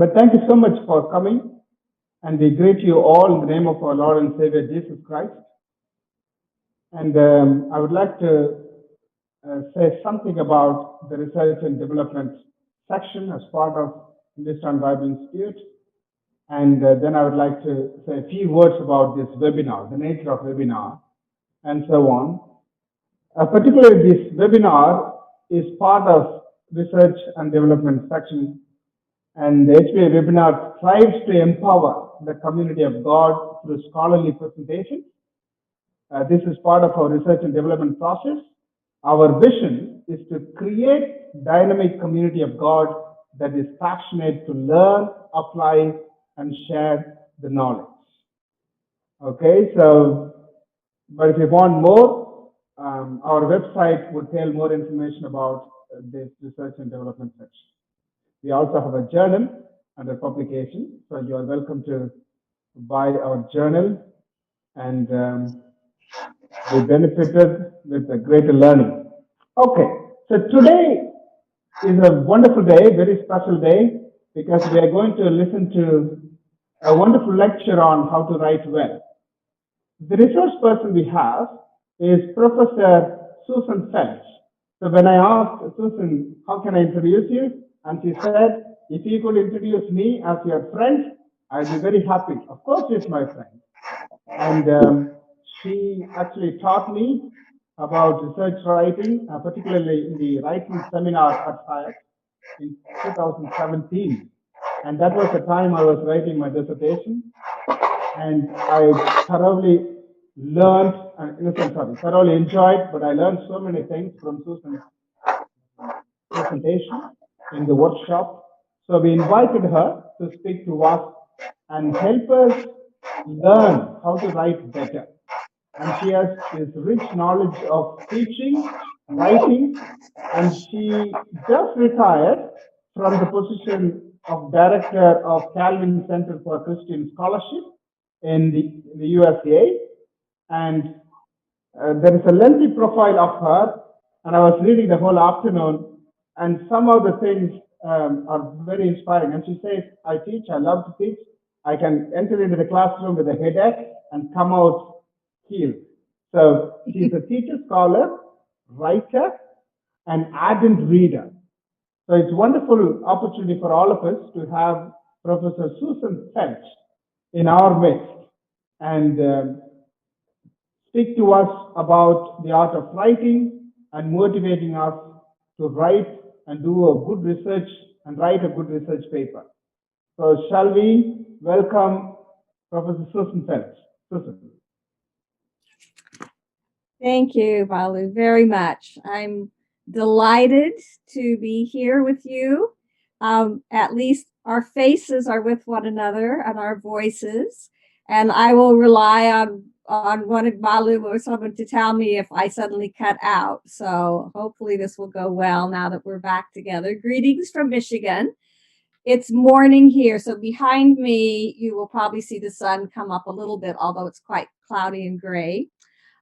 But thank you so much for coming, and we greet you all in the name of our Lord and Savior Jesus Christ. And I would like to say something about the research and development section as part of Hindustan Bible Institute. And then I would like to say a few words about this webinar, the nature of webinar, and so on. Particularly this webinar is part of research and development section, and the HBI webinar strives to empower the community of God through scholarly presentation. This is part of our research and development process. Our vision is to create dynamic community of God that is passionate to learn, apply, and share the knowledge. Okay, so, but if you want more, our website would tell more information about this research and development section. We also have a journal under publication, so you are welcome to buy our journal and be benefited with a greater learning. Okay, so today is a wonderful day, very special day, because we are going to listen to a wonderful lecture on how to write well. The resource person we have is Professor Susan Felch. So when I asked Susan, how can I introduce you? And she said, if you could introduce me as your friend, I'd be very happy. Of course, she's my friend. And she actually taught me about research writing, particularly in the writing seminar at Felch in 2017. And that was the time I was writing my dissertation. And I thoroughly learned, thoroughly enjoyed, but I learned so many things from Susan's presentation in the workshop. So we invited her to speak to us and help us learn how to write better. And she has this rich knowledge of teaching, writing, and she just retired from the position of Director of Calvin Center for Christian Scholarship in the USA. And there is a lengthy profile of her, and I was reading the whole afternoon, and some of the things are very inspiring. And she says, I teach, I love to teach. I can enter into the classroom with a headache and come out healed. So she's a teacher, scholar, writer, and ardent reader. So it's a wonderful opportunity for all of us to have Professor Susan Felch in our midst and speak to us about the art of writing and motivating us to write and do a good research and write a good research paper. So shall we welcome Professor Susan Felch? Susan. Thank you, Balu, very much. I'm delighted to be here with you. At least our faces are with one another and our voices. And I will rely on one of Balu or someone to tell me if I suddenly cut out. So hopefully this will go well now that we're back together. Greetings from Michigan. It's morning here, so behind me, you will probably see the sun come up a little bit, although it's quite cloudy and gray.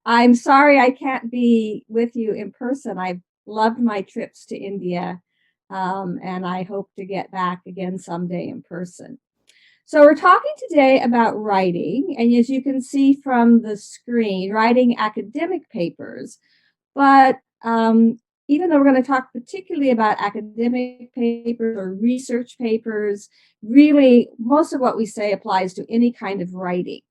I'm sorry I can't be with you in person. I've loved my trips to India, and I hope to get back again someday in person. So we're talking today about writing, and as you can see from the screen, writing academic papers. But even though we're going to talk particularly about academic papers or research papers, really most of what we say applies to any kind of writing.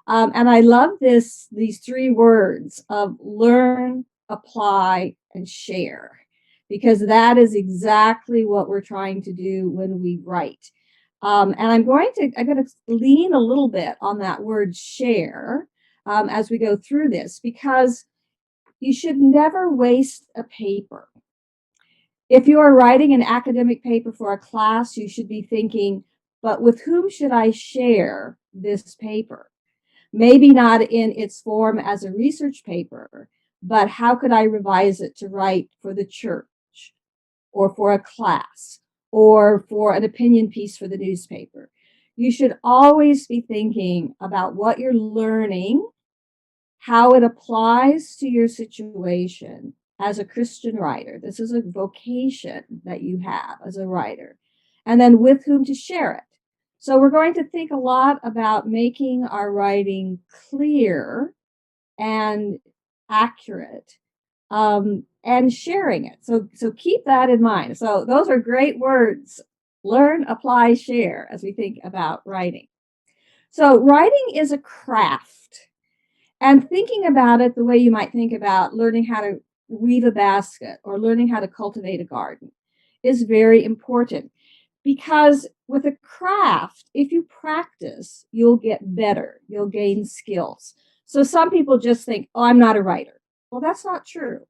And I love these three words of learn, apply, and share, because that is exactly what we're trying to do when we write. And I'm going to lean a little bit on that word share as we go through this, because you should never waste a paper. If you are writing an academic paper for a class, you should be thinking, but with whom should I share this paper? Maybe not in its form as a research paper, but how could I revise it to write for the church or for a class or for an opinion piece for the newspaper? You should always be thinking about what you're learning, how it applies to your situation as a Christian writer. This is a vocation that you have as a writer. and then with whom to share it. So we're going to think a lot about making our writing clear and accurate, and sharing it. So keep that in mind. So those are great words: learn, apply, share, as we think about writing. So writing is a craft, and thinking about it the way you might think about learning how to weave a basket or learning how to cultivate a garden is very important. Because with a craft, if you practice, you'll get better, you'll gain skills. So some people just think, oh, I'm not a writer. Well, that's not true.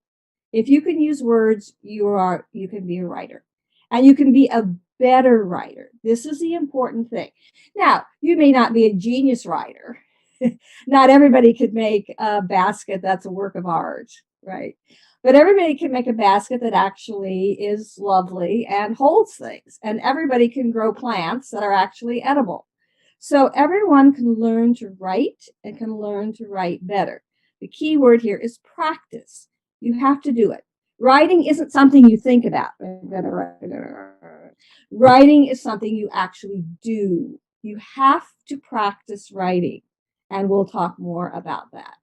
If you can use words, you can be a writer. And you can be a better writer. This is the important thing. Now, you may not be a genius writer. Not everybody could make a basket that's a work of art, right? But everybody can make a basket that actually is lovely and holds things. And everybody can grow plants that are actually edible. So everyone can learn to write and can learn to write better. The key word here is practice. You have to do it. Writing isn't something you think about. Writing is something you actually do. You have to practice writing, and we'll talk more about that.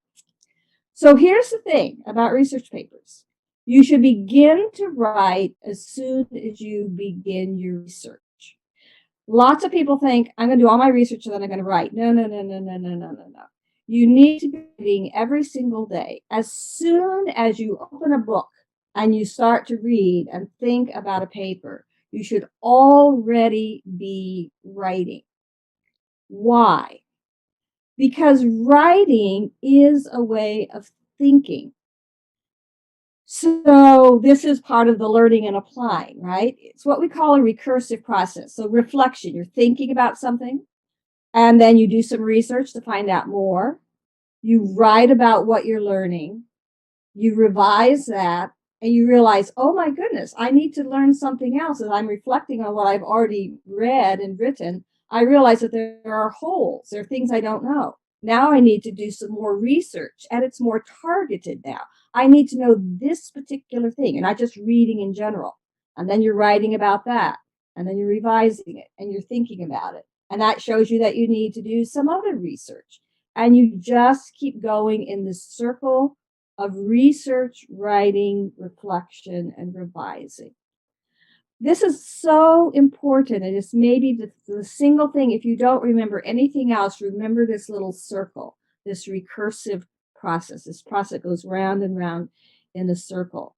So here's the thing about research papers. You should begin to write as soon as you begin your research. Lots of people think, I'm going to do all my research and then I'm going to write. No. You need to be reading every single day. As soon as you open a book and you start to read and think about a paper, you should already be writing. Why? Because writing is a way of thinking. So this is part of the learning and applying, right? It's what we call a recursive process. So reflection, you're thinking about something, and then you do some research to find out more. You write about what you're learning, you revise that, and you realize, oh my goodness, I need to learn something else. As I'm reflecting on what I've already read and written, I realize that there are holes, there are things I don't know. Now I need to do some more research, and it's more targeted now. I need to know this particular thing, and not just reading in general. And then you're writing about that, and then you're revising it, and you're thinking about it. And that shows you that you need to do some other research. And you just keep going in this circle of research, writing, reflection, and revising. This is so important. And it's maybe the single thing, if you don't remember anything else, remember this little circle, this recursive process. This process goes round and round in a circle.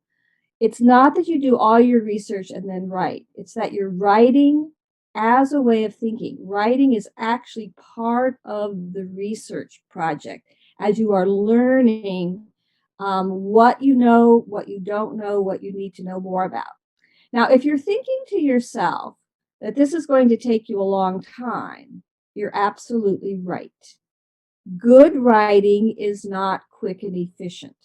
It's not that you do all your research and then write. It's that you're writing as a way of thinking. Writing is actually part of the research project as you are learning what you know, what you don't know, what you need to know more about. Now, if you're thinking to yourself that this is going to take you a long time, you're absolutely right. Good writing is not quick and efficient.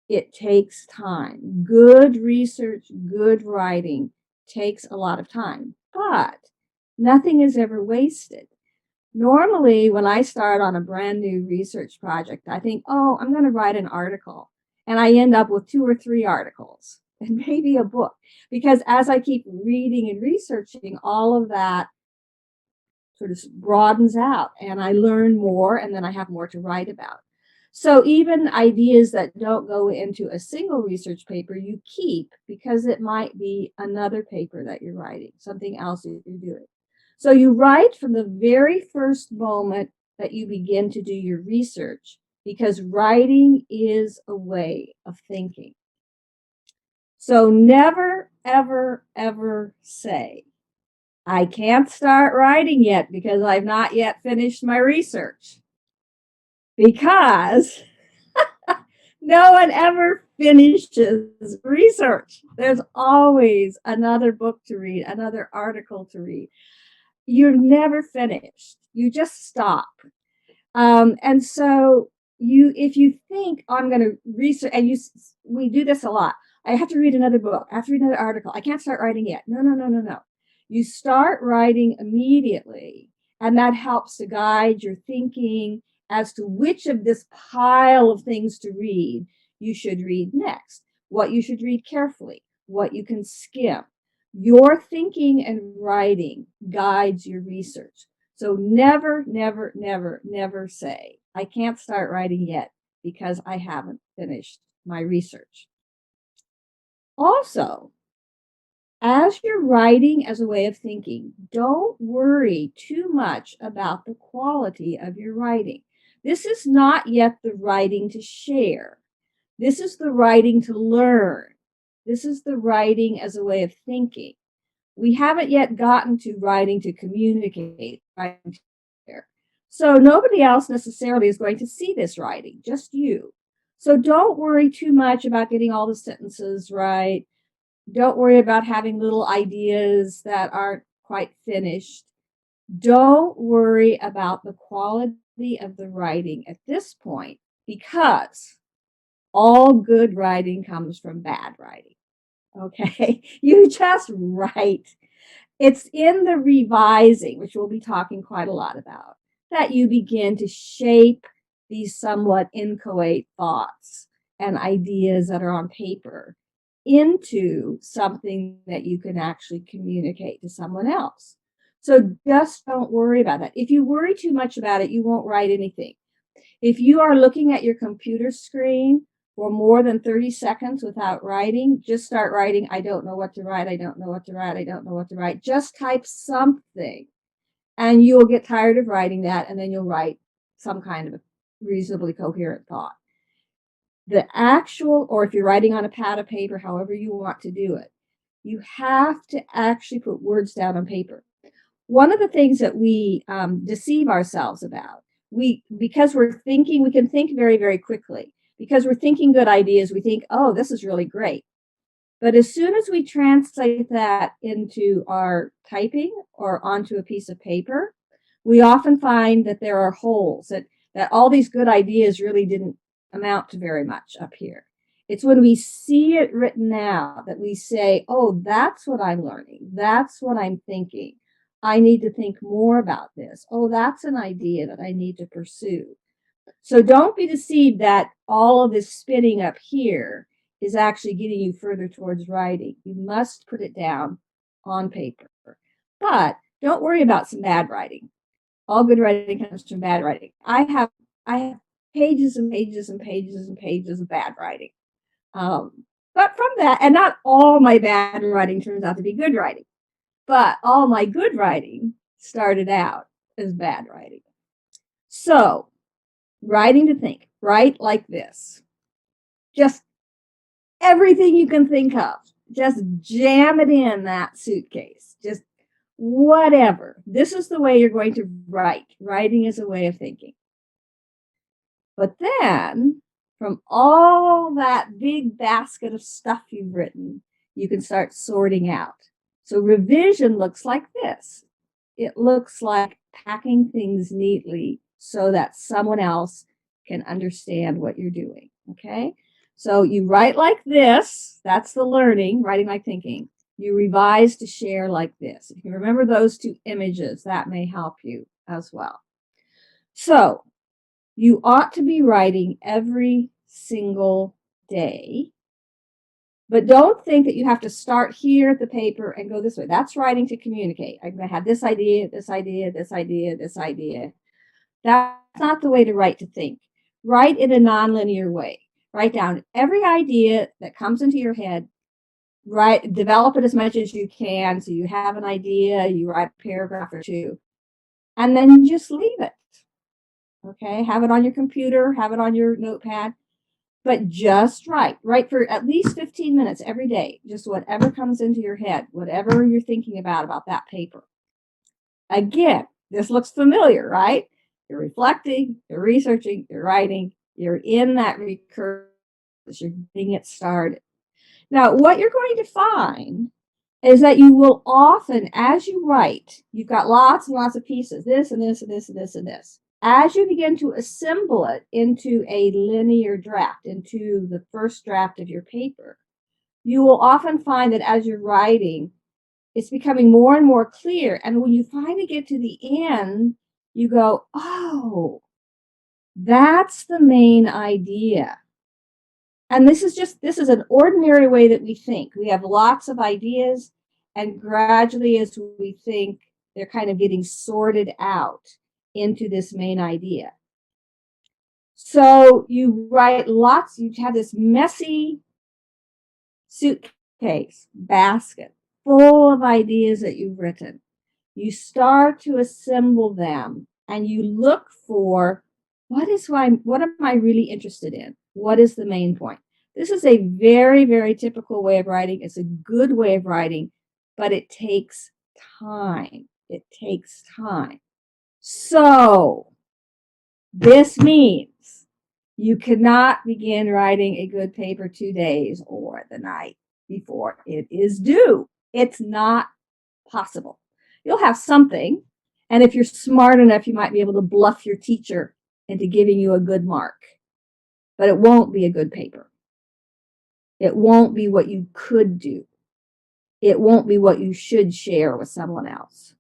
It takes time. Good research, good writing takes a lot of time, but nothing is ever wasted. Normally, when I start on a brand new research project, I think, oh, I'm going to write an article. And I end up with 2 or 3 articles and maybe a book. Because as I keep reading and researching, all of that sort of broadens out and I learn more, and then I have more to write about. So even ideas that don't go into a single research paper, you keep because it might be another paper that you're writing, something else that you're doing. So you write from the very first moment that you begin to do your research, because writing is a way of thinking. So never, ever, ever say, I can't start writing yet because I've not yet finished my research. Because no one ever finishes research. There's always another book to read, another article to read. You're never finished. You just stop. And so if you think, oh, I'm going to research, and we do this a lot. I have to read another book. I have to read another article. I can't start writing yet. No. You start writing immediately, and that helps to guide your thinking as to which of this pile of things to read you should read next, what you should read carefully, what you can skim. Your thinking and writing guides your research. So never, never, never, never say, I can't start writing yet because I haven't finished my research. Also, as you're writing as a way of thinking, don't worry too much about the quality of your writing. This is not yet the writing to share. This is the writing to learn. This is the writing as a way of thinking. We haven't yet gotten to writing to communicate, writing to share. So nobody else necessarily is going to see this writing, just you. So don't worry too much about getting all the sentences right. Don't worry about having little ideas that aren't quite finished. Don't worry about the quality of the writing at this point, because all good writing comes from bad writing. Okay, you just write. It's in the revising, which we'll be talking quite a lot about, that you begin to shape these somewhat inchoate thoughts and ideas that are on paper into something that you can actually communicate to someone else. So just don't worry about that. If you worry too much about it, you won't write anything. If you are looking at your computer screen for more than 30 seconds without writing, just start writing. I don't know what to write. I don't know what to write. I don't know what to write. Just type something and you'll get tired of writing that, and then you'll write some kind of reasonably coherent thought. The actual, or if you're writing on a pad of paper, however you want to do it, you have to actually put words down on paper. One of the things that we deceive ourselves about, because we're thinking, we can think very, very quickly. Because we're thinking good ideas, we think, oh, this is really great. But as soon as we translate that into our typing or onto a piece of paper, we often find that there are holes, that all these good ideas really didn't amount to very much up here. It's when we see it written out that we say, oh, that's what I'm learning. That's what I'm thinking. I need to think more about this. Oh, that's an idea that I need to pursue. So don't be deceived that all of this spinning up here is actually getting you further towards writing. You must put it down on paper. But don't worry about some bad writing. All good writing comes from bad writing. I have pages and pages and pages and pages of bad writing. But from that, and not all my bad writing turns out to be good writing, but all my good writing started out as bad writing. So, writing to think, write like this. Just everything you can think of, just jam it in that suitcase. Just whatever. This is the way you're going to write. Writing is a way of thinking. But then, from all that big basket of stuff you've written, you can start sorting out. So revision looks like this. It looks like packing things neatly so that someone else can understand what you're doing, okay? So you write like this. That's the learning, writing like thinking. You revise to share like this. If you remember those two images, that may help you as well. So you ought to be writing every single day, but don't think that you have to start here at the paper and go this way. That's writing to communicate. I'm going to have this idea, this idea, this idea, this idea. That's not the way to write to think. Write in a nonlinear way. Write down every idea that comes into your head. Develop it as much as you can. So you have an idea, you write a paragraph or two, and then just leave it. Okay, have it on your computer, have it on your notepad, but just write for at least 15 minutes every day. Just whatever comes into your head, whatever you're thinking about that paper. Again, this looks familiar, right? You're reflecting, you're researching, you're writing, you're in that recursion, you're getting it started. Now, what you're going to find is that you will often, as you write, you've got lots and lots of pieces, this and this and this and this and this. As you begin to assemble it into a linear draft, into the first draft of your paper, you will often find that as you're writing, it's becoming more and more clear. And when you finally get to the end, you go, oh, that's the main idea. And this is an ordinary way that we think. We have lots of ideas, And gradually, as we think, they're kind of getting sorted out into this main idea. So you write lots, you have this messy suitcase, basket, full of ideas that you've written. You start to assemble them and you look for what am I really interested in? What is the main point? This is a very, very typical way of writing. It's a good way of writing, but it takes time. It takes time. So this means you cannot begin writing a good paper 2 days or the night before it is due. It's not possible. You'll have something, and if you're smart enough, you might be able to bluff your teacher into giving you a good mark, but it won't be a good paper. It won't be what you could do. It won't be what you should share with someone else.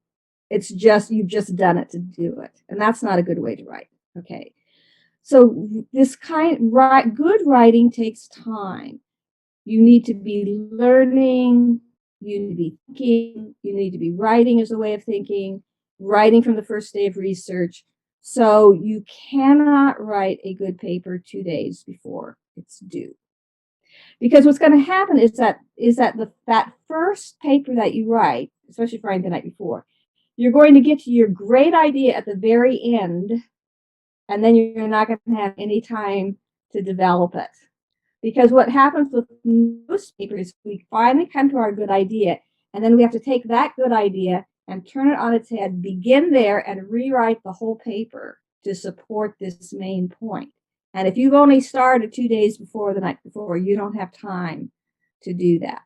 It's just, you've just done it to do it. And that's not a good way to write. Okay. So this good writing takes time. You need to be learning, you need to be thinking, you need to be writing as a way of thinking, writing from the first day of research. So you cannot write a good paper 2 days before it's due. Because what's going to happen is that that first paper that you write, especially if you're writing the night before, you're going to get to your great idea at the very end, and then you're not going to have any time to develop it. Because what happens with most papers, we finally come to our good idea, and then we have to take that good idea and turn it on its head, begin there, and rewrite the whole paper to support this main point. And if you've only started 2 days before the night before, you don't have time to do that.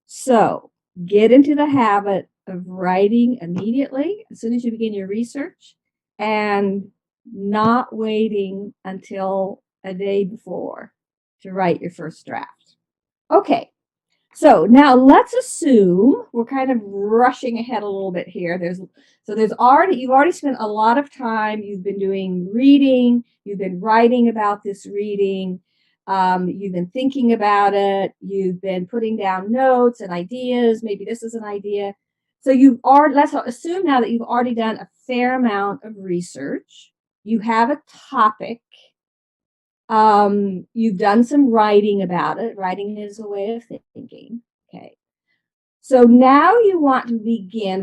So get into the habit of writing immediately as soon as you begin your research, and not waiting until a day before to write your first draft. Okay, so now let's assume we're kind of rushing ahead a little bit here. You've already spent a lot of time. You've been doing reading. You've been writing about this reading. You've been thinking about it. You've been putting down notes and ideas. Maybe this is an idea. So let's assume now that you've already done a fair amount of research. You have a topic. You've done some writing about it. Writing is a way of thinking. Okay. So now we're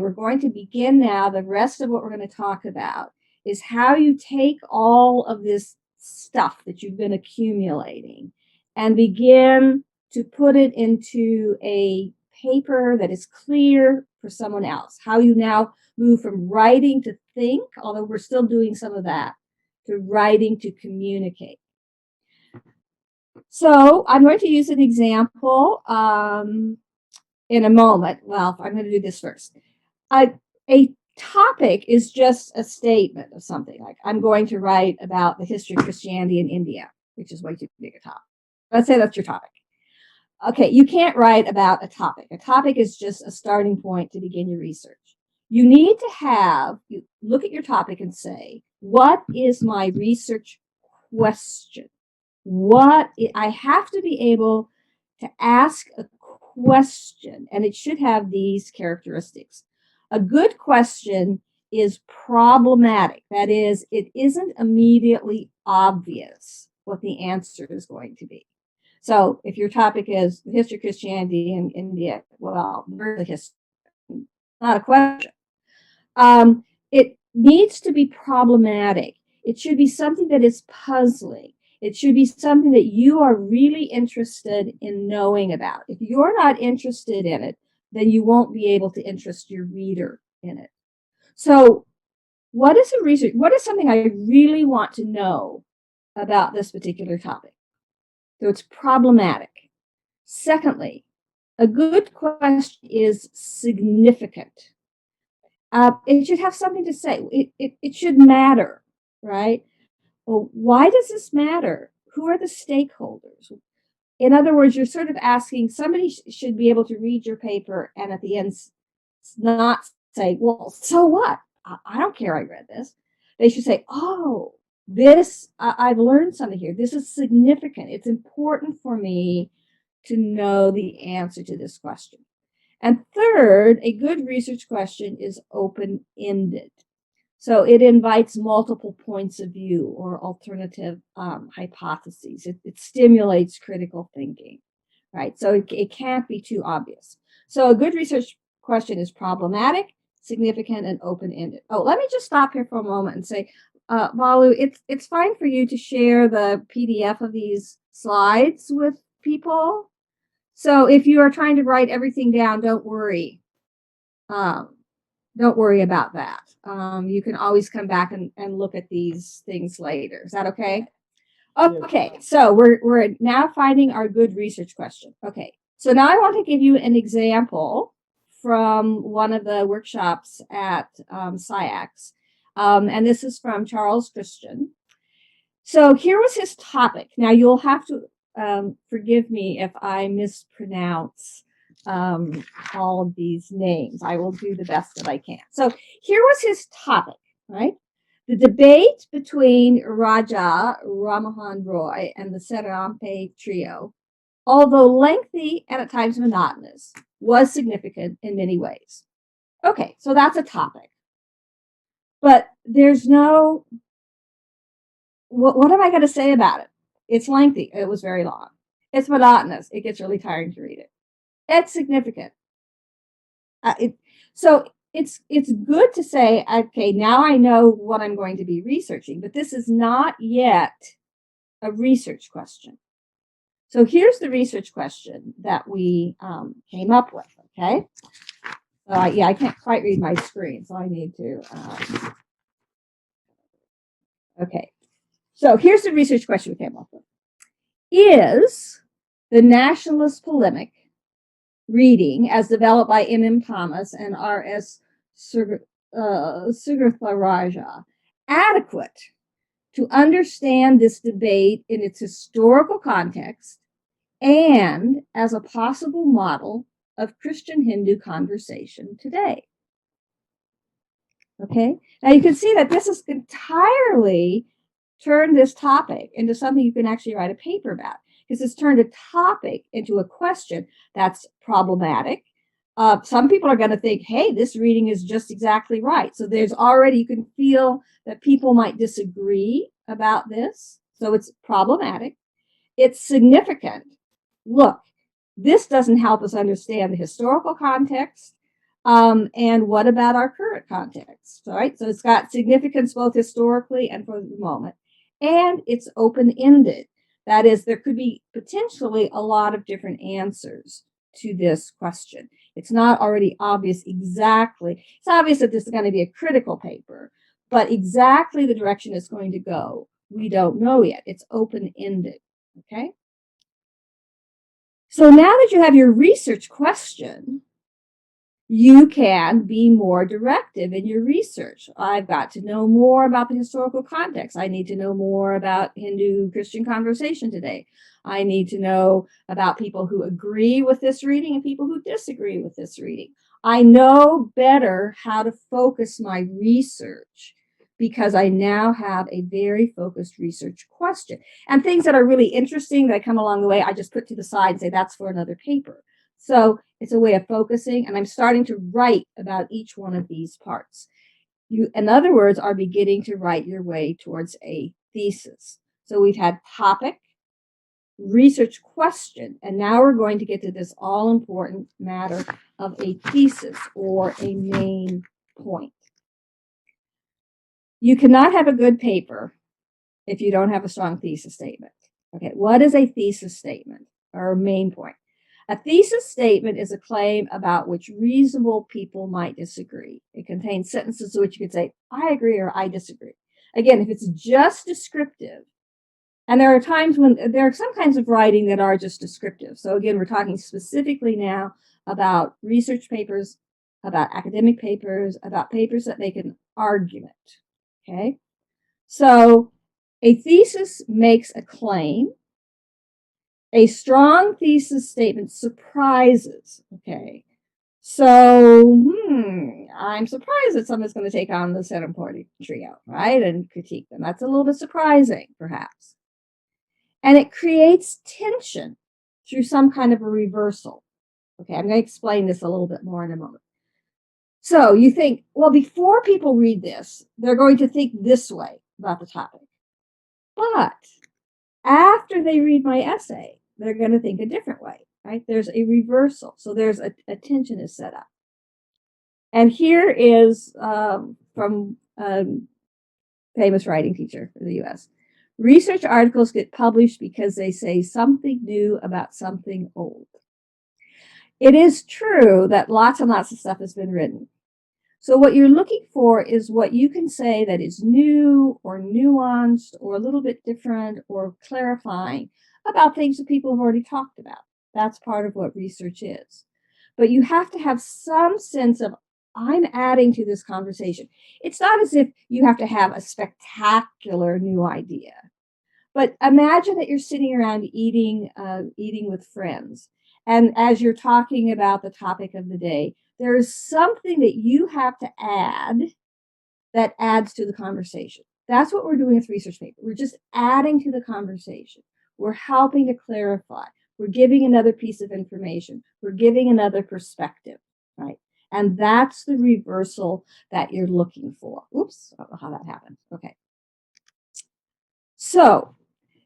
going to begin now. The rest of what we're going to talk about is how you take all of this stuff that you've been accumulating and begin to put it into a paper that is clear for someone else. How you now move from writing to think, although we're still doing some of that, to writing to communicate. So I'm going to use an example in a moment. Well, I'm going to do this first. A topic is just a statement of something. Like, I'm going to write about the history of Christianity in India, which is way too big a topic. Let's say that's your topic. Okay, you can't write about a topic. A topic is just a starting point to begin your research. You need to you look at your topic and say, what is my research question? I have to be able to ask a question, and it should have these characteristics. A good question is problematic. That is, it isn't immediately obvious what the answer is going to be. So if your topic is the history of Christianity in India, well, the history, not a question. It needs to be problematic. It should be something that is puzzling. It should be something that you are really interested in knowing about. If you're not interested in it, then you won't be able to interest your reader in it. So what is something I really want to know about this particular topic? So it's problematic. Secondly, a good question is significant. It should have something to say. It should matter, right? Well, why does this matter? Who are the stakeholders? In other words, you're sort of asking, somebody should be able to read your paper and at the end not say, well, so what? I don't care I read this. They should say, oh, I've learned something here. This is significant. It's important for me to know the answer to this question. And third, a good research question is open-ended. So it invites multiple points of view or alternative hypotheses. It stimulates critical thinking, right? So it can't be too obvious. So a good research question is problematic, significant, and open-ended. Oh, let me just stop here for a moment and say, Balu, it's fine for you to share the PDF of these slides with people. So if you are trying to write everything down, don't worry. Don't worry about that. You can always come back and look at these things later. Is that okay? Okay, so we're now finding our good research question. Okay, so now I want to give you an example from one of the workshops at SciAx. And this is from Charles Christian. So here was his topic. Now you'll have to forgive me if I mispronounce all of these names. I will do the best that I can. So here was his topic, right? The debate between Raja Rammohn Roy and the Serampe trio, although lengthy and at times monotonous, was significant in many ways. Okay, so that's a topic. But there's no, what am I going to say about it? It's lengthy. It was very long. It's monotonous. It gets really tiring to read it. It's significant. So it's good to say, okay, now I know what I'm going to be researching, but this is not yet a research question. So here's the research question that we came up with, okay? Yeah, I can't quite read my screen, so I need to, okay. So here's the research question we came up with. Is the nationalist polemic reading as developed by M.M. Thomas and R.S. Sugatharaja adequate to understand this debate in its historical context and as a possible model of Christian-Hindu conversation today? Okay, now you can see that this has entirely turned this topic into something you can actually write a paper about, because it's turned a topic into a question that's problematic. Some people are going to think, hey, this reading is just exactly right. So there's already, you can feel that people might disagree about this. So it's problematic. It's significant. Look, this doesn't help us understand the historical context. And what about our current context? All right, so it's got significance both historically and for the moment. And it's open-ended. That is, there could be potentially a lot of different answers to this question. It's not already obvious exactly. It's obvious that this is going to be a critical paper, but exactly the direction it's going to go, we don't know yet. It's open-ended, okay? So now that you have your research question, you can be more directive in your research. I've got to know more about the historical context. I need to know more about Hindu-Christian conversation today. I need to know about people who agree with this reading and people who disagree with this reading. I know better how to focus my research because I now have a very focused research question. And things that are really interesting that come along the way, I just put to the side and say, that's for another paper. So it's a way of focusing, and I'm starting to write about each one of these parts. You, in other words, are beginning to write your way towards a thesis. So we've had topic, research question, and now we're going to get to this all-important matter of a thesis or a main point. You cannot have a good paper if you don't have a strong thesis statement. Okay, what is a thesis statement or main point? A thesis statement is a claim about which reasonable people might disagree. It contains sentences to which you could say, I agree or I disagree. Again, if it's just descriptive, and there are times when there are some kinds of writing that are just descriptive. So again, we're talking specifically now about research papers, about academic papers, about papers that make an argument. Okay, so a thesis makes a claim. A strong thesis statement surprises. Okay, so I'm surprised that someone's going to take on the Serampe trio, right, and critique them. That's a little bit surprising, perhaps. And it creates tension through some kind of a reversal. Okay, I'm going to explain this a little bit more in a moment. So you think, well, before people read this, they're going to think this way about the topic. But after they read my essay, they're going to think a different way, right? There's a reversal. So there's a tension is set up. And here is from famous writing teacher in the US. Research articles get published because they say something new about something old. It is true that lots and lots of stuff has been written. So what you're looking for is what you can say that is new or nuanced or a little bit different or clarifying about things that people have already talked about. That's part of what research is. But you have to have some sense of, I'm adding to this conversation. It's not as if you have to have a spectacular new idea. But imagine that you're sitting around eating with friends. And as you're talking about the topic of the day, there is something that you have to add that adds to the conversation. That's what we're doing with research paper. We're just adding to the conversation. We're helping to clarify. We're giving another piece of information. We're giving another perspective, right? And that's the reversal that you're looking for. Oops, I don't know how that happened. Okay. So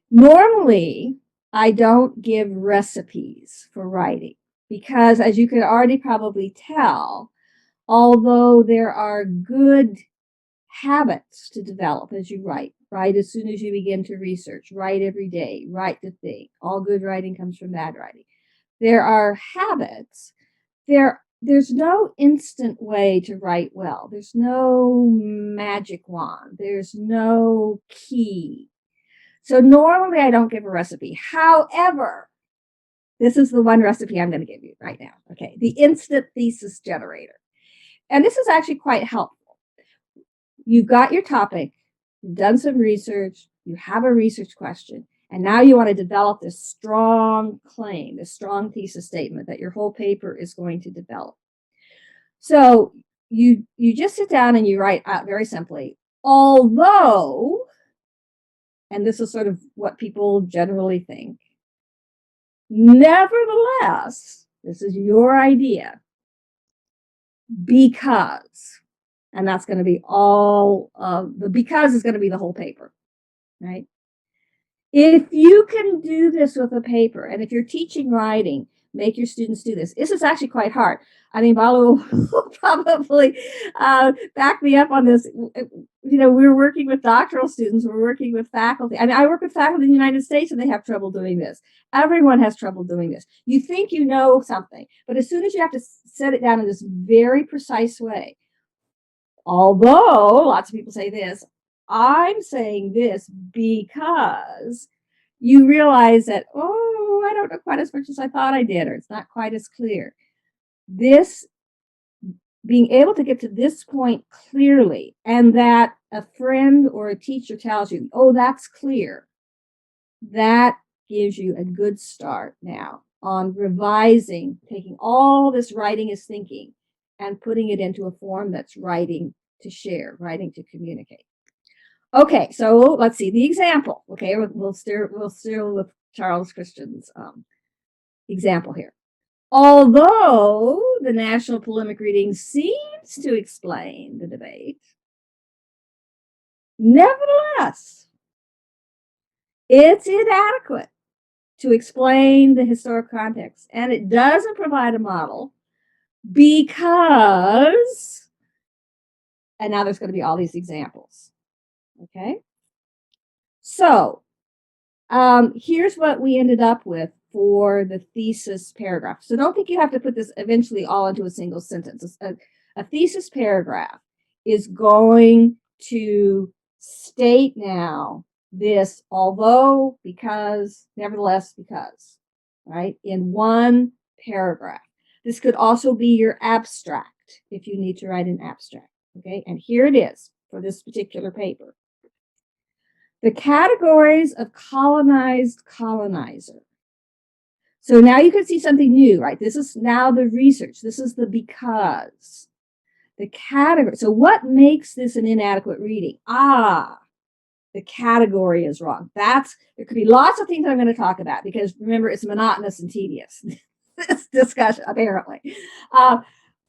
normally, I don't give recipes for writing because, as you can already probably tell, although there are good habits to develop as you write as soon as you begin to research, write every day, write to think. All good writing comes from bad writing. There are habits. There's no instant way to write well. There's no magic wand. There's no key. So normally I don't give a recipe. However, this is the one recipe I'm going to give you right now. Okay, the instant thesis generator. And this is actually quite helpful. You've got your topic, you've done some research, you have a research question, and now you want to develop this strong claim, this strong thesis statement that your whole paper is going to develop. So you just sit down and you write out very simply, although, and this is sort of what people generally think, nevertheless, this is your idea, because, and that's going to be all of the because is going to be the whole paper, right? If you can do this with a paper, and if you're teaching writing, make your students do this. This is actually quite hard. I mean, Balu will probably back me up on this. You know, we're working with doctoral students, we're working with faculty. I mean, I work with faculty in the United States and they have trouble doing this. Everyone has trouble doing this. You think you know something, but as soon as you have to set it down in this very precise way, although lots of people say this, I'm saying this because you realize that, oh, I don't know quite as much as I thought I did, or it's not quite as clear. This, being able to get to this point clearly, and that a friend or a teacher tells you, oh, that's clear, that gives you a good start now on revising, taking all this writing is thinking and putting it into a form that's writing to share, writing to communicate. Okay, so let's see the example. Okay, we'll still with Charles Christian's example here. Although the national polemic reading seems to explain the debate, nevertheless, it's inadequate to explain the historic context, and it doesn't provide a model because, and now there's going to be all these examples. Okay, so here's what we ended up with for the thesis paragraph. So don't think you have to put this eventually all into a single sentence. A thesis paragraph is going to state now this, although, because, nevertheless, because, right, in one paragraph. This could also be your abstract if you need to write an abstract, okay? And here it is for this particular paper. The categories of colonized colonizer. So now you can see something new, right? This is now the research. This is the because. The category. So what makes this an inadequate reading? The category is wrong. There could be lots of things I'm going to talk about because remember, it's monotonous and tedious. this discussion, apparently.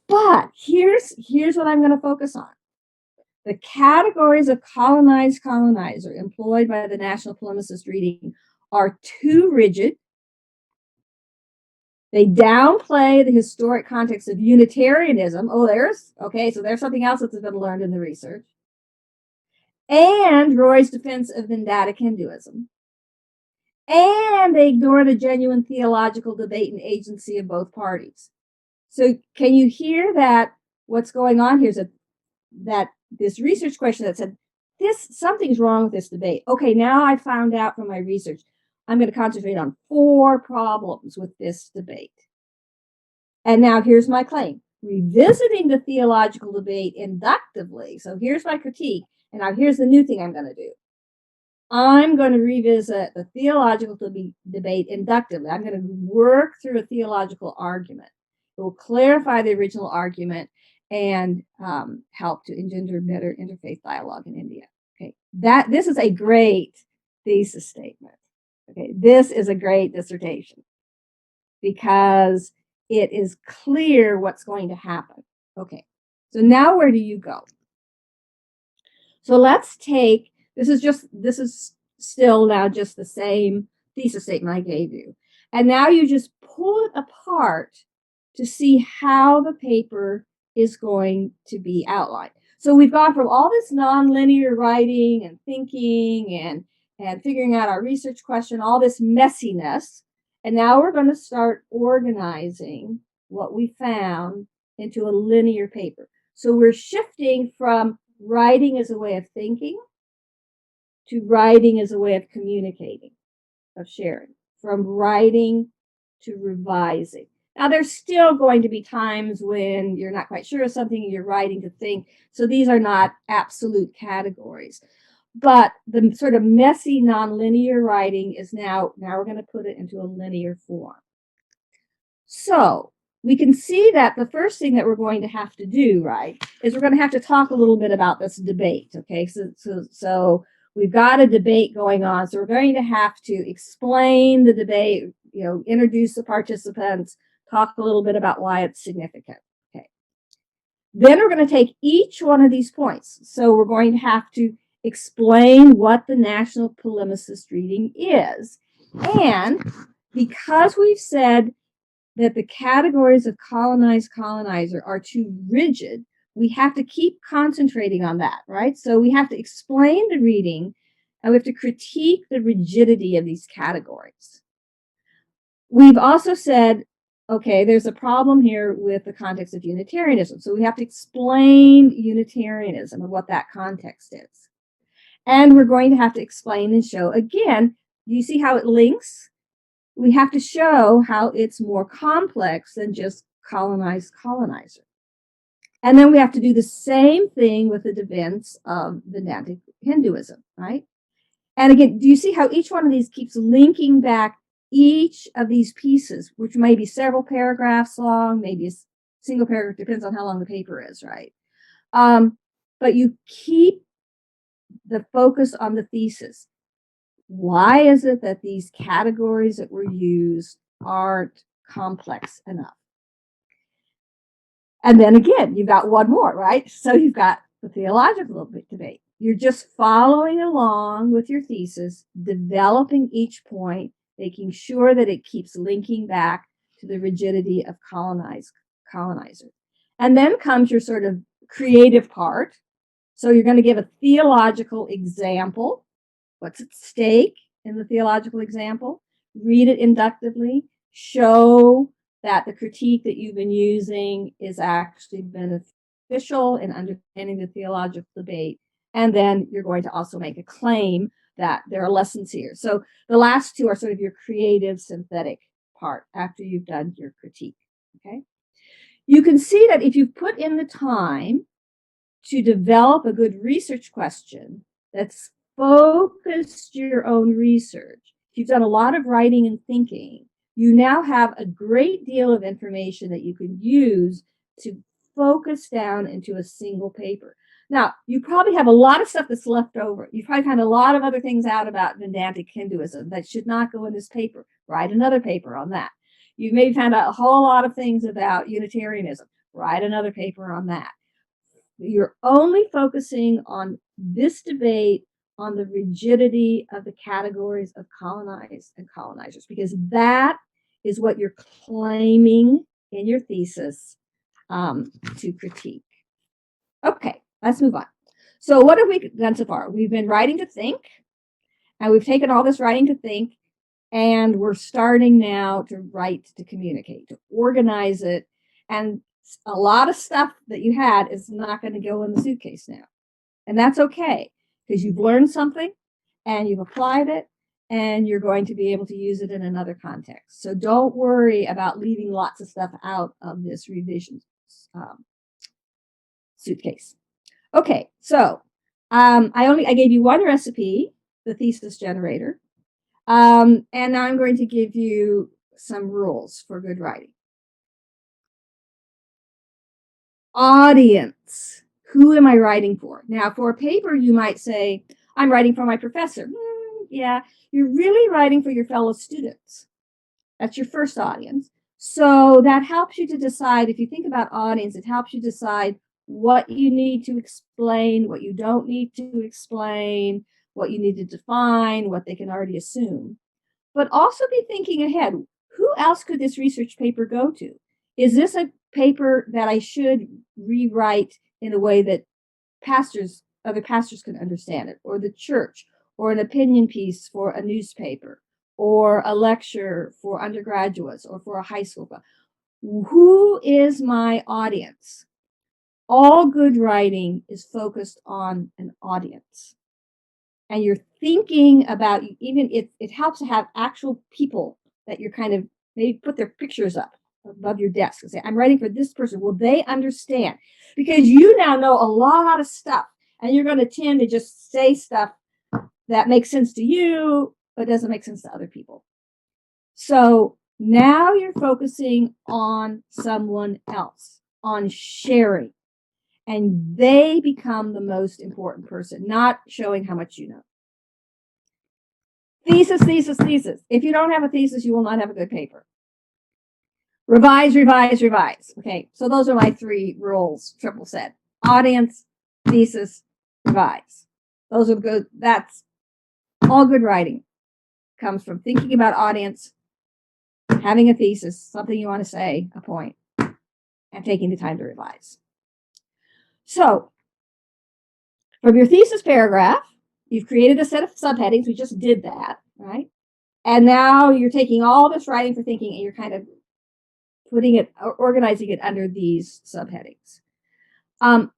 But here's what I'm going to focus on. The categories of colonized colonizer employed by the National Polemicist reading are too rigid. They downplay the historic context of Unitarianism. Oh, so there's something else that's been learned in the research. And Roy's defense of Vedic Hinduism. And they ignore the genuine theological debate and agency of both parties. So can you hear that what's going on here is that this research question that said, something's wrong with this debate. Okay, now I found out from my research, I'm going to concentrate on 4 problems with this debate. And now here's my claim. Revisiting the theological debate inductively. So here's my critique. And now here's the new thing I'm going to do. I'm going to revisit the theological debate inductively. I'm going to work through a theological argument. It will clarify the original argument and help to engender better interfaith dialogue in India. Okay, this is a great thesis statement. Okay, this is a great dissertation because it is clear what's going to happen. Okay, so now where do you go? So let's take, this is still now just the same thesis statement I gave you. And now you just pull it apart to see how the paper is going to be outlined. So we've gone from all this nonlinear writing and thinking and figuring out our research question, all this messiness. And now we're going to start organizing what we found into a linear paper. So we're shifting from writing as a way of thinking to writing as a way of communicating, of sharing, from writing to revising. Now, there's still going to be times when you're not quite sure of something and you're writing to think. So these are not absolute categories. But the sort of messy nonlinear writing is now we're going to put it into a linear form. So we can see that the first thing that we're going to have to do, right, is we're going to have to talk a little bit about this debate. Okay, so we've got a debate going on. So we're going to have to explain the debate, introduce the participants, talk a little bit about why it's significant. Okay. Then we're going to take each one of these points. So we're going to have to explain what the National Polemicist reading is. And because we've said that the categories of colonized colonizer are too rigid, we have to keep concentrating on that, right? So we have to explain the reading and we have to critique the rigidity of these categories. We've also said, okay, there's a problem here with the context of Unitarianism. So we have to explain Unitarianism and what that context is. And we're going to have to explain and show, again, do you see how it links? We have to show how it's more complex than just colonized colonizer. And then we have to do the same thing with the defense of Vedantic Hinduism, right? And again, do you see how each one of these keeps linking back each of these pieces, which may be several paragraphs long, maybe a single paragraph, depends on how long the paper is, right? But you keep the focus on the thesis. Why is it that these categories that were used aren't complex enough? And then again, you've got one more, right? So you've got the theological debate. You're just following along with your thesis, developing each point, making sure that it keeps linking back to the rigidity of colonizer. And then comes your sort of creative part. So you're going to give a theological example. What's at stake in the theological example? Read it inductively. Show that the critique that you've been using is actually beneficial in understanding the theological debate. And then you're going to also make a claim that there are lessons here. So the last two are sort of your creative synthetic part after you've done your critique. Okay. You can see that if you put in the time to develop a good research question that's focused your own research, if you've done a lot of writing and thinking, you now have a great deal of information that you can use to focus down into a single paper. Now, you probably have a lot of stuff that's left over. You've probably found a lot of other things out about Vedantic Hinduism that should not go in this paper. Write another paper on that. You've maybe found out a whole lot of things about Unitarianism. Write another paper on that. You're only focusing on this debate on the rigidity of the categories of colonized and colonizers, because that is what you're claiming in your thesis to critique. Okay, let's move on. So what have we done so far? We've been writing to think, and we've taken all this writing to think, and we're starting now to write to communicate, to organize it. And a lot of stuff that you had is not going to go in the suitcase now. And that's okay, because you've learned something and you've applied it, and you're going to be able to use it in another context. So don't worry about leaving lots of stuff out of this revision suitcase. Okay, so I gave you one recipe, the thesis generator, and now I'm going to give you some rules for good writing. Audience. Who am I writing for? Now, for a paper, you might say, I'm writing for my professor. Yeah, you're really writing for your fellow students. That's your first audience. So that helps you to decide, if you think about audience, it helps you decide what you need to explain, what you don't need to explain, what you need to define, what they can already assume. But also be thinking ahead. Who else could this research paper go to? Is this a paper that I should rewrite in a way that other pastors can understand it, or the church, or an opinion piece for a newspaper, or a lecture for undergraduates, or for a high school class? Who is my audience? All good writing is focused on an audience. And you're thinking about, even if it helps to have actual people that you're kind of, maybe put their pictures up above your desk and say, I'm writing for this person. Will they understand? Because you now know a lot of stuff, and you're going to tend to just say stuff that makes sense to you, but doesn't make sense to other people. So now you're focusing on someone else, on sharing, and they become the most important person, not showing how much you know. Thesis, thesis, thesis. If you don't have a thesis, you will not have a good paper. Revise, revise, revise. Okay, so those are my 3 rules, triple said. Audience, thesis, revise. Those are good. That's all good writing. Comes from thinking about audience, having a thesis, something you want to say, a point, and taking the time to revise. So, from your thesis paragraph, you've created a set of subheadings. We just did that, right? And now you're taking all this writing for thinking, and you're kind of putting it, organizing it under these subheadings.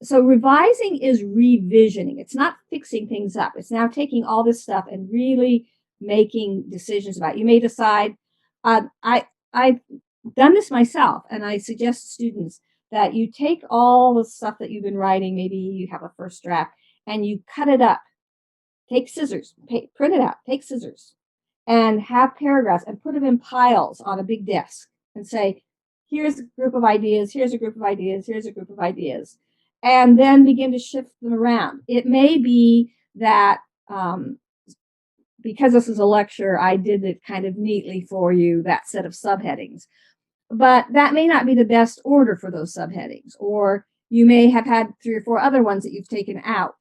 So revising is revisioning. It's not fixing things up. It's now taking all this stuff and really making decisions about it. You may decide, I've done this myself, and I suggest to students that you take all the stuff that you've been writing, maybe you have a first draft, and you cut it up. Take scissors, print it out, take scissors, and have paragraphs and put them in piles on a big desk and say, here's a group of ideas, here's a group of ideas, here's a group of ideas, and then begin to shift them around. It may be that because this is a lecture, I did it kind of neatly for you, that set of subheadings, but that may not be the best order for those subheadings, or you may have had 3 or 4 other ones that you've taken out.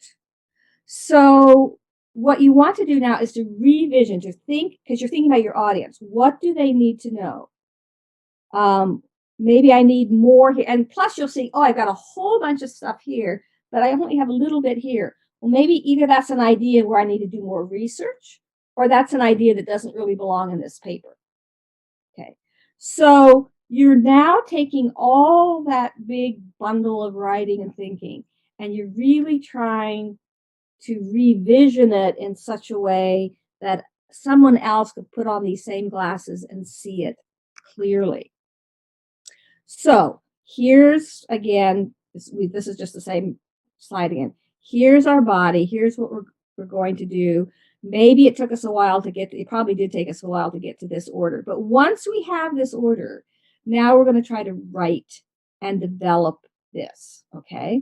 So what you want to do now is to revision, to think, because you're thinking about your audience. What do they need to know? Maybe I need more here. And plus you'll see, oh, I've got a whole bunch of stuff here, but I only have a little bit here. Well, maybe either that's an idea where I need to do more research, or that's an idea that doesn't really belong in this paper. Okay. So you're now taking all that big bundle of writing and thinking, and you're really trying to revision it in such a way that someone else could put on these same glasses and see it clearly. So here's, again, this is just the same slide again. Here's our body. Here's what we're going to do. Maybe it took us a while to get to, it probably did take us a while to get to this order. But once we have this order, now we're going to try to write and develop this, okay?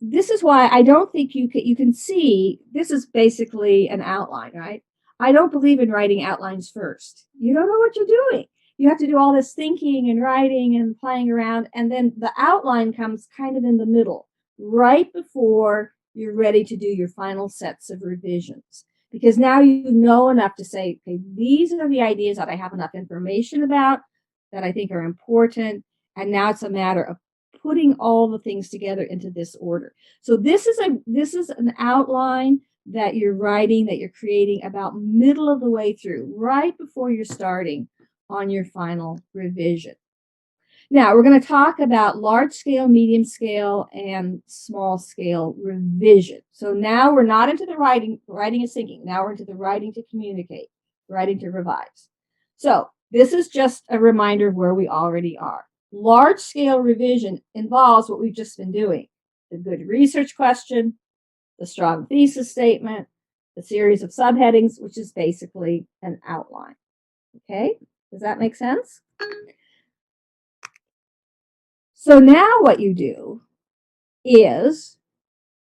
This is why I don't think you can see, this is basically an outline, right? I don't believe in writing outlines first. You don't know what you're doing. you have to do all this thinking and writing and playing around. And then the outline comes kind of in the middle, right before you're ready to do your final sets of revisions. Because now you know enough to say, okay, these are the ideas that I have enough information about that I think are important. And now it's a matter of putting all the things together into this order. So this is an outline that you're writing, that you're creating about middle of the way through, right before you're starting on your final revision. Now we're going to talk about large scale, medium scale, and small scale revision. So now we're not into the writing and thinking. Now we're into the writing to communicate, writing to revise. So this is just a reminder of where we already are. Large scale revision involves what we've just been doing: the good research question, the strong thesis statement, the series of subheadings, which is basically an outline. Okay, does that make sense? So now what you do is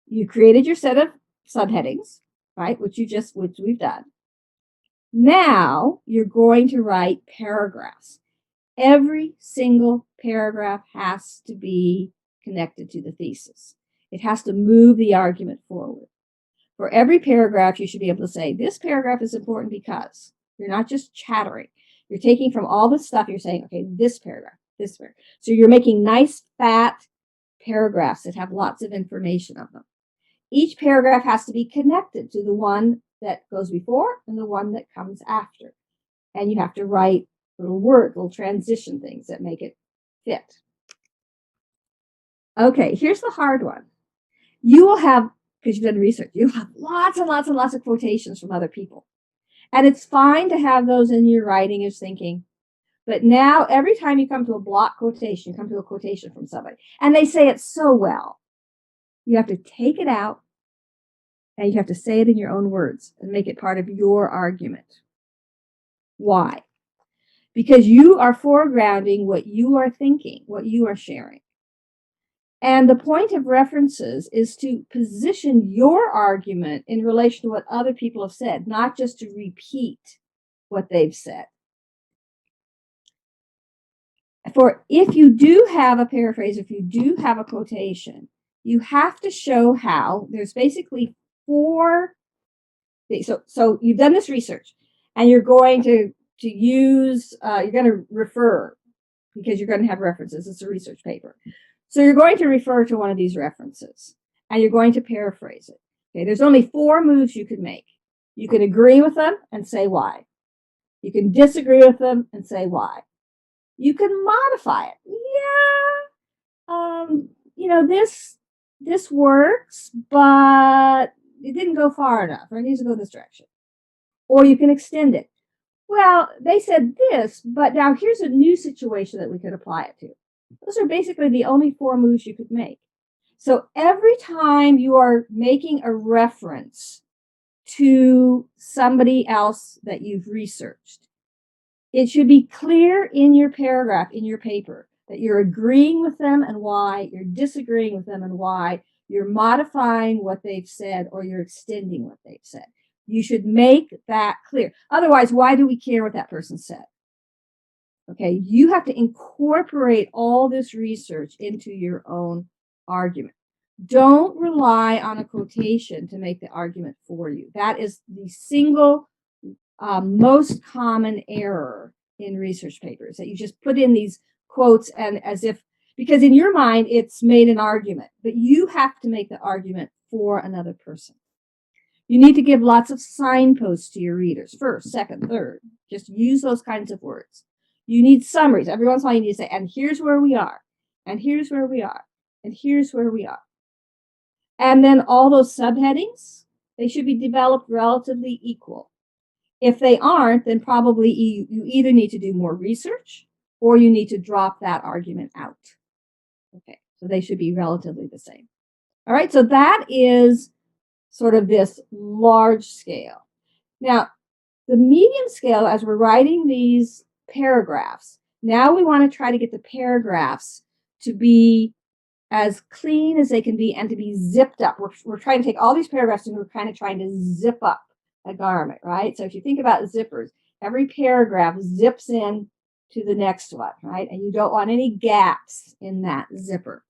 you created your set of subheadings, right? Which we've done. Now you're going to write paragraphs. Every single paragraph has to be connected to the thesis. It has to move the argument forward. For every paragraph, you should be able to say, this paragraph is important because. You're not just chattering. You're taking from all this stuff, you're saying, okay, this paragraph, this paragraph. So you're making nice, fat paragraphs that have lots of information on them. Each paragraph has to be connected to the one that goes before and the one that comes after. And you have to write little transition things that make it fit. Okay, here's the hard one. You will have, because you've done research, you have lots and lots and lots of quotations from other people. And it's fine to have those in your writing as thinking. But now every time you come to a block quotation, you come to a quotation from somebody, and they say it so well, you have to take it out and you have to say it in your own words and make it part of your argument. Why? Because you are foregrounding what you are thinking, what you are sharing. And the point of references is to position your argument in relation to what other people have said, not just to repeat what they've said. For if you do have a paraphrase, if you do have a quotation, you have to show how. There's basically 4 things. So you've done this research, and you're going to use, you're going to refer, because you're going to have references. It's a research paper. So you're going to refer to one of these references, and you're going to paraphrase it. Okay, there's only 4 moves you could make. You can agree with them and say why. You can disagree with them and say why. You can modify it. Yeah, this works, but it didn't go far enough, or it needs to go this direction. Or you can extend it. Well, they said this, but now here's a new situation that we could apply it to. Those are basically the only 4 moves you could make. So every time you are making a reference to somebody else that you've researched, it should be clear in your paragraph, in your paper, that you're agreeing with them and why, you're disagreeing with them and why, you're modifying what they've said, or you're extending what they've said. You should make that clear. Otherwise, why do we care what that person said? Okay, you have to incorporate all this research into your own argument. Don't rely on a quotation to make the argument for you. That is the single most common error in research papers, that you just put in these quotes and as if, because in your mind it's made an argument, but you have to make the argument for another person. You need to give lots of signposts to your readers, first, second, third. Just use those kinds of words. You need summaries. Every once in a while you need to say, and here's where we are, and here's where we are, and here's where we are. And then all those subheadings, they should be developed relatively equal. If they aren't, then probably you either need to do more research or you need to drop that argument out. Okay, so they should be relatively the same. All right, so that is sort of this large scale. Now, the medium scale, as we're writing these paragraphs, now we want to try to get the paragraphs to be as clean as they can be and to be zipped up. We're trying to take all these paragraphs and we're kind of trying to zip up a garment, right? So if you think about zippers, every paragraph zips in to the next one, right? And you don't want any gaps in that zipper.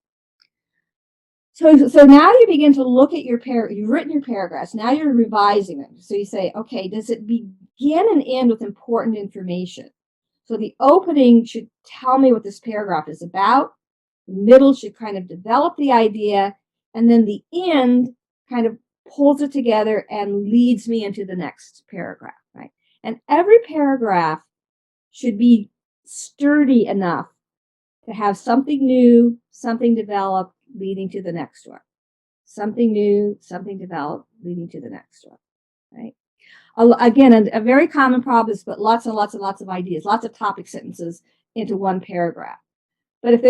So now you begin to look at you've written your paragraphs. Now you're revising them. So you say, okay, does it begin and end with important information? So the opening should tell me what this paragraph is about. The middle should kind of develop the idea. And then the end kind of pulls it together and leads me into the next paragraph, right? And every paragraph should be sturdy enough to have something new, something developed, leading to the next one. Something new, something developed, leading to the next one, right? Again, a very common problem is put lots and lots and lots of ideas, lots of topic sentences into one paragraph. But if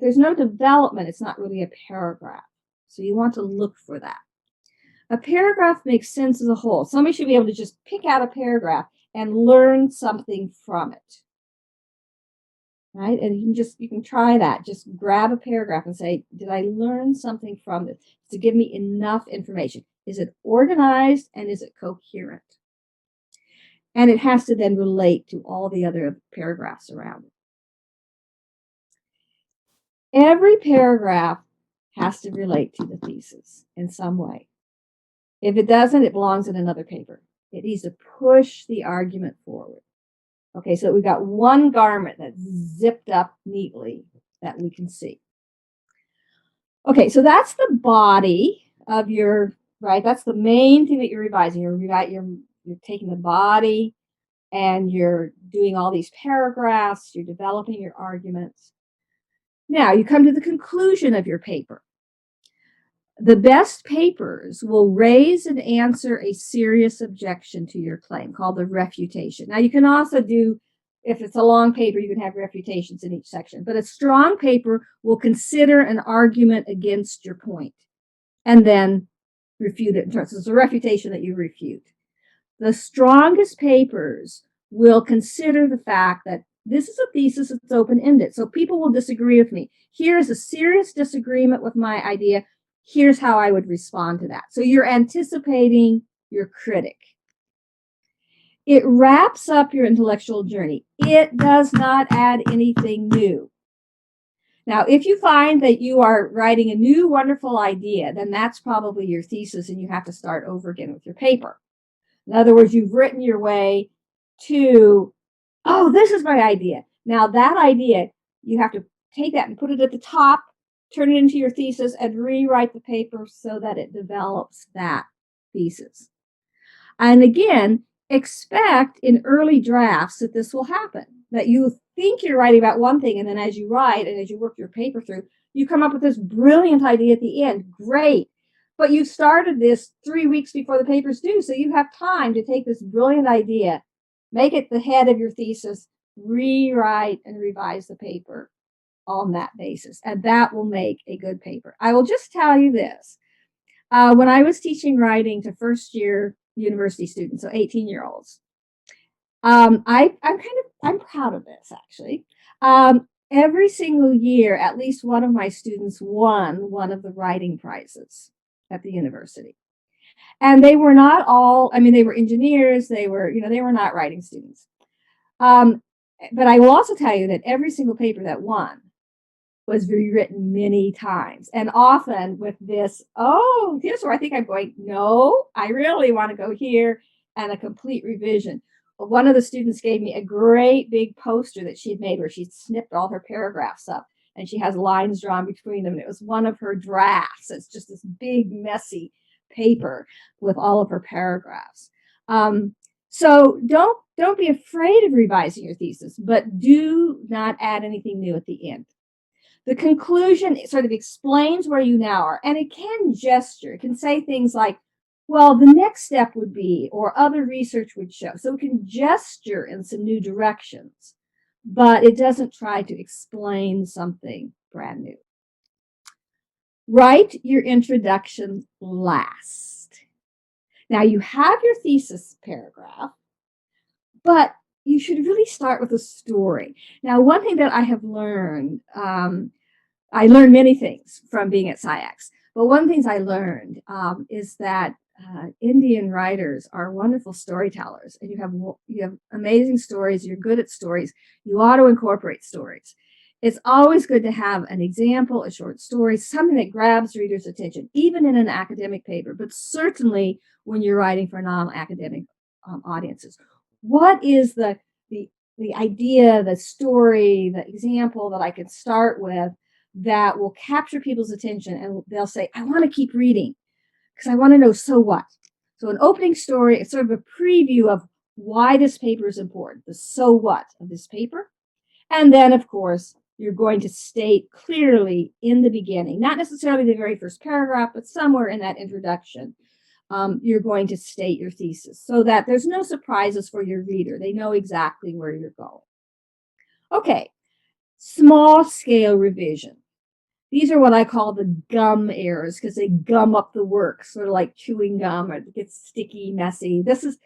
there's no development, it's not really a paragraph. So you want to look for that. A paragraph makes sense as a whole. Somebody should be able to just pick out a paragraph and learn something from it. Right? And you can try that. Just grab a paragraph and say, did I learn something from this? To give me enough information. Is it organized and is it coherent? And it has to then relate to all the other paragraphs around it. Every paragraph has to relate to the thesis in some way. If it doesn't, it belongs in another paper. It needs to push the argument forward. Okay, so we've got one garment that's zipped up neatly that we can see. Okay, so that's the body of your, right? That's the main thing that you're revising. You're taking the body and you're doing all these paragraphs. You're developing your arguments. Now you come to the conclusion of your paper. The best papers will raise and answer a serious objection to your claim, called the refutation. Now, you can also do, if it's a long paper, you can have refutations in each section. But a strong paper will consider an argument against your point and then refute it. So it's a refutation that you refute. The strongest papers will consider the fact that this is a thesis that's open-ended. So people will disagree with me. Here's a serious disagreement with my idea. Here's how I would respond to that. So you're anticipating your critic. It wraps up your intellectual journey. It does not add anything new. Now, if you find that you are writing a new wonderful idea, then that's probably your thesis and you have to start over again with your paper. In other words, you've written your way to, oh, this is my idea. Now that idea, you have to take that and put it at the top, turn it into your thesis, and rewrite the paper so that it develops that thesis. And again, expect in early drafts that this will happen, that you think you're writing about one thing, and then as you write and as you work your paper through, you come up with this brilliant idea at the end. Great. But you started this 3 weeks before the paper's due, so you have time to take this brilliant idea, make it the head of your thesis, rewrite and revise the paper on that basis, and that will make a good paper. I will just tell you this. When I was teaching writing to first-year university students, so 18-year-olds, I'm proud of this, actually. Every single year, at least one of my students won one of the writing prizes at the university. And they were not all, they were engineers, they were not writing students. But I will also tell you that every single paper that won was rewritten many times, and often with this, oh, here's where I think I'm going, no, I really want to go here, and a complete revision. One of the students gave me a great big poster that she'd made where she'd snipped all her paragraphs up, and she has lines drawn between them, and it was one of her drafts. It's just this big, messy paper with all of her paragraphs. So don't be afraid of revising your thesis, but do not add anything new at the end. The conclusion sort of explains where you now are, and it can gesture. It can say things like, well, the next step would be, or other research would show. So it can gesture in some new directions, but it doesn't try to explain something brand new. Write your introduction last. Now you have your thesis paragraph, but you should really start with a story. Now, one thing that I have learned, I learned many things from being at SciEx, but one of the things I learned is that Indian writers are wonderful storytellers, and you have amazing stories. You're good at stories. You ought to incorporate stories. It's always good to have an example, a short story, something that grabs readers' attention, even in an academic paper, but certainly when you're writing for non-academic audiences. What is the idea, the story, the example that I can start with that will capture people's attention, and they'll say, I want to keep reading because I want to know, so what? So an opening story is sort of a preview of why this paper is important, the so what of this paper. And then, of course, you're going to state clearly in the beginning, not necessarily the very first paragraph, but somewhere in that introduction, you're going to state your thesis so that there's no surprises for your reader. They know exactly where you're going. Okay, small scale revision. These are what I call the gum errors because they gum up the work, sort of like chewing gum, or it gets sticky, messy. This is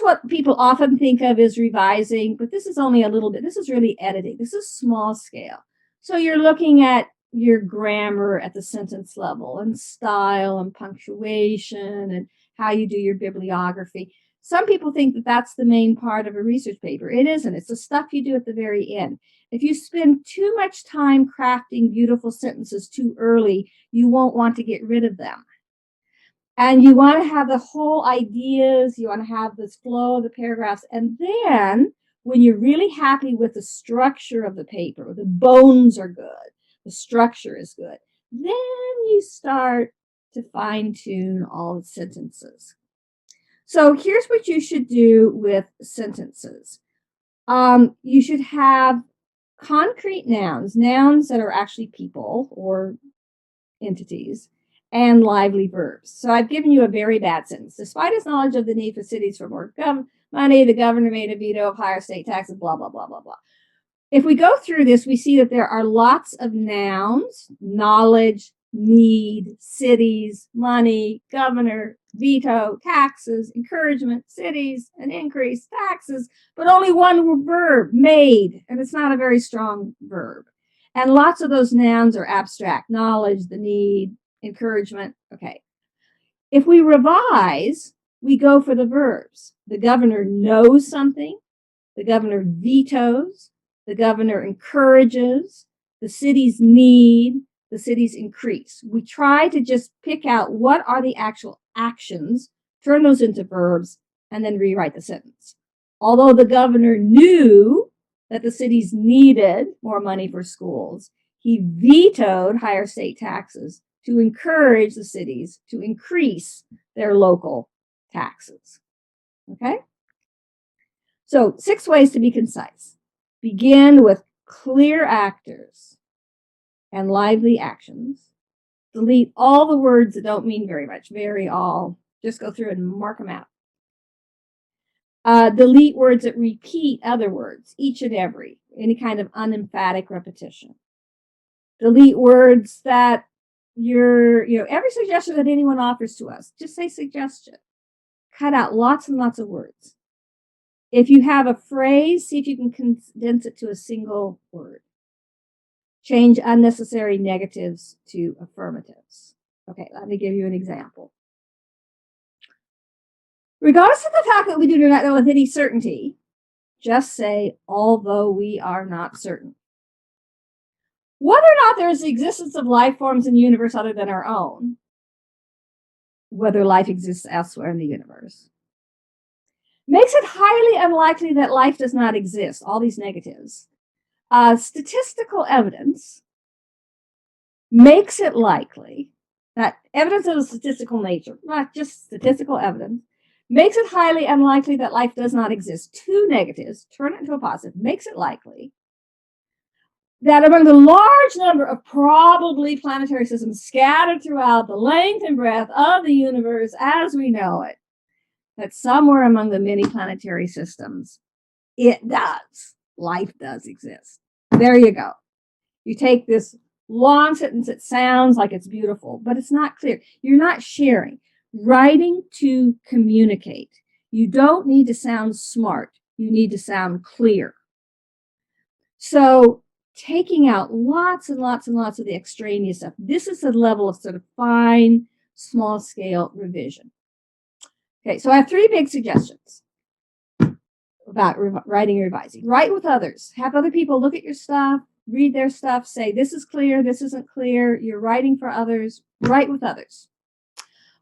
what people often think of as revising, but this is only a little bit. This is really editing. This is small scale. So you're looking at your grammar at the sentence level and style and punctuation and how you do your bibliography. Some people think that that's the main part of a research paper. It isn't. It's the stuff you do at the very end. If you spend too much time crafting beautiful sentences too early, you won't want to get rid of them. And you want to have the whole ideas, you want to have this flow of the paragraphs. And then when you're really happy with the structure of the paper, the bones are good, the structure is good, then you start to fine tune all the sentences. So here's what you should do with sentences. You should have concrete nouns that are actually people or entities, and lively verbs. So I've given you a very bad sentence. Despite his knowledge of the need for cities for more money, the governor made a veto of higher state taxes, blah, blah, blah, blah, blah. If we go through this, we see that there are lots of nouns: knowledge, need, cities, money, governor, veto, taxes, encouragement, cities, an increase, taxes, but only one verb, made, and it's not a very strong verb. And lots of those nouns are abstract: knowledge, the need, encouragement. Okay. If we revise, we go for the verbs. The governor knows something. The governor vetoes. The governor encourages. The cities need. The cities increase. We try to just pick out what are the actual actions, turn those into verbs, and then rewrite the sentence. Although the governor knew that the cities needed more money for schools, he vetoed higher state taxes to encourage the cities to increase their local taxes. Okay? So 6 ways to be concise. Begin with clear actors and lively actions. Delete all the words that don't mean very much, very all. Just go through and mark them out. Delete words that repeat other words, each and every, any kind of unemphatic repetition. Delete words that every suggestion that anyone offers to us, just say suggestion. Cut out lots and lots of words. If you have a phrase, see if you can condense it to a single word. Change unnecessary negatives to affirmatives. Okay, let me give you an example. Regardless of the fact that we do not know with any certainty, just say, although we are not certain. Whether or not there is the existence of life forms in the universe other than our own, whether life exists elsewhere in the universe, makes it highly unlikely that life does not exist, all these negatives. Statistical evidence makes it likely that evidence of a statistical nature, not just statistical evidence, makes it highly unlikely that life does not exist. 2 negatives, turn it into a positive, makes it likely that among the large number of probably planetary systems scattered throughout the length and breadth of the universe as we know it, that somewhere among the many planetary systems, life does exist. There you go. You take this long sentence, it sounds like it's beautiful, but it's not clear. You're not sharing. Writing to communicate. You don't need to sound smart. You need to sound clear. So taking out lots and lots and lots of the extraneous stuff. This is a level of sort of fine small-scale revision. Okay, so I have 3 big suggestions about writing and revising. Write with others. Have other people look at your stuff, read their stuff, say, this is clear, this isn't clear. You're writing for others. Write with others.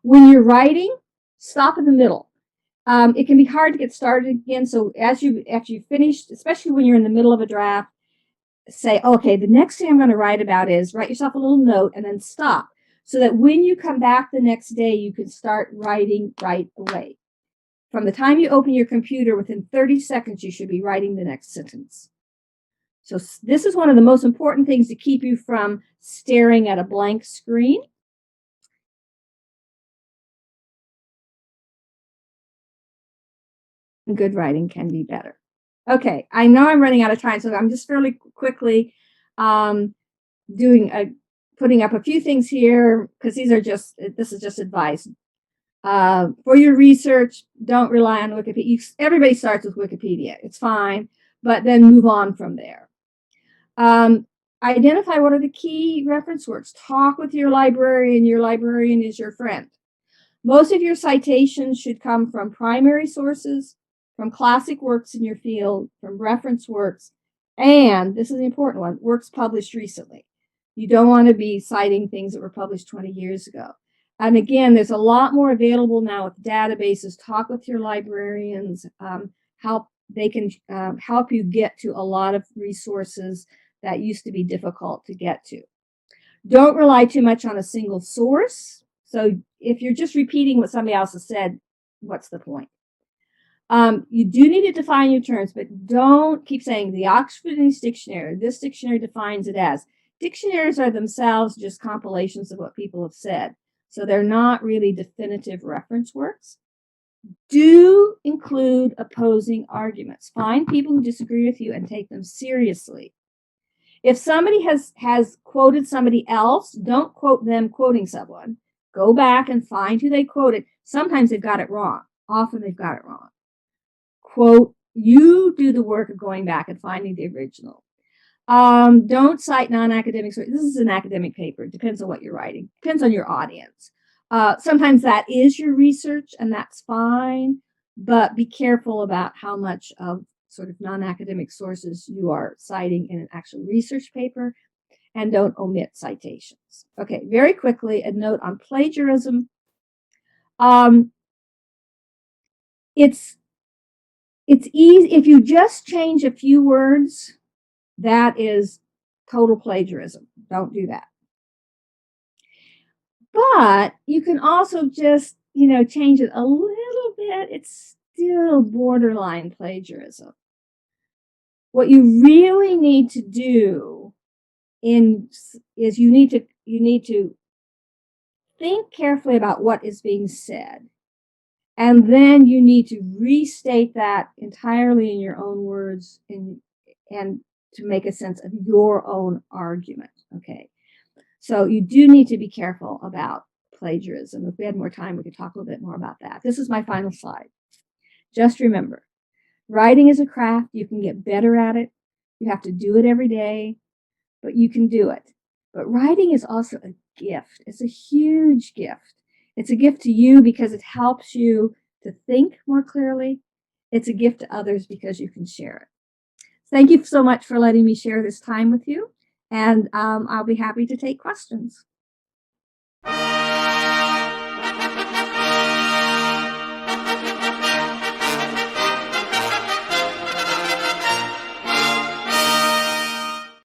When you're writing, stop in the middle. It can be hard to get started again. So after you finish, especially when you're in the middle of a draft, say, okay, the next thing I'm going to write about is, write yourself a little note and then stop, so that when you come back the next day, you can start writing right away. From the time you open your computer, within 30 seconds, you should be writing the next sentence. So this is one of the most important things to keep you from staring at a blank screen. Good writing can be better. Okay, I know I'm running out of time, so I'm just fairly quickly putting up a few things here, because this is just advice. For your research, don't rely on Wikipedia. Everybody starts with Wikipedia. It's fine, but then move on from there. Identify what are the key reference works. Talk with your librarian. Your librarian is your friend. Most of your citations should come from primary sources, from classic works in your field, from reference works, and this is the important one, works published recently. You don't want to be citing things that were published 20 years ago. And again, there's a lot more available now with databases. Talk with your librarians. They can help you get to a lot of resources that used to be difficult to get to. Don't rely too much on a single source. So if you're just repeating what somebody else has said, what's the point? You do need to define your terms, but don't keep saying the Oxford English Dictionary. This dictionary defines it as. Dictionaries are themselves just compilations of what people have said. So they're not really definitive reference works. Do include opposing arguments. Find people who disagree with you and take them seriously. If somebody has quoted somebody else, don't quote them quoting someone. Go back and find who they quoted. Sometimes they've got it wrong. Often they've got it wrong. Quote, you do the work of going back and finding the original. Don't cite non-academic sources. This is an academic paper. It depends on what you're writing. Depends on your audience. Sometimes that is your research, and that's fine, but be careful about how much of sort of non-academic sources you are citing in an actual research paper, and don't omit citations. Okay, very quickly, a note on plagiarism. It's easy if you just change a few words. That is total plagiarism. Don't do that. But you can also just, change it a little bit. It's still borderline plagiarism. What you really need to do is you need to think carefully about what is being said. And then you need to restate that entirely in your own words and to make a sense of your own argument. Okay. So you do need to be careful about plagiarism. If we had more time, we could talk a little bit more about that. This is my final slide. Just remember, writing is a craft. You can get better at it. You have to do it every day, but you can do it. But writing is also a gift. It's a huge gift. It's a gift to you because it helps you to think more clearly. It's a gift to others because you can share it. Thank you so much for letting me share this time with you, and I'll be happy to take questions.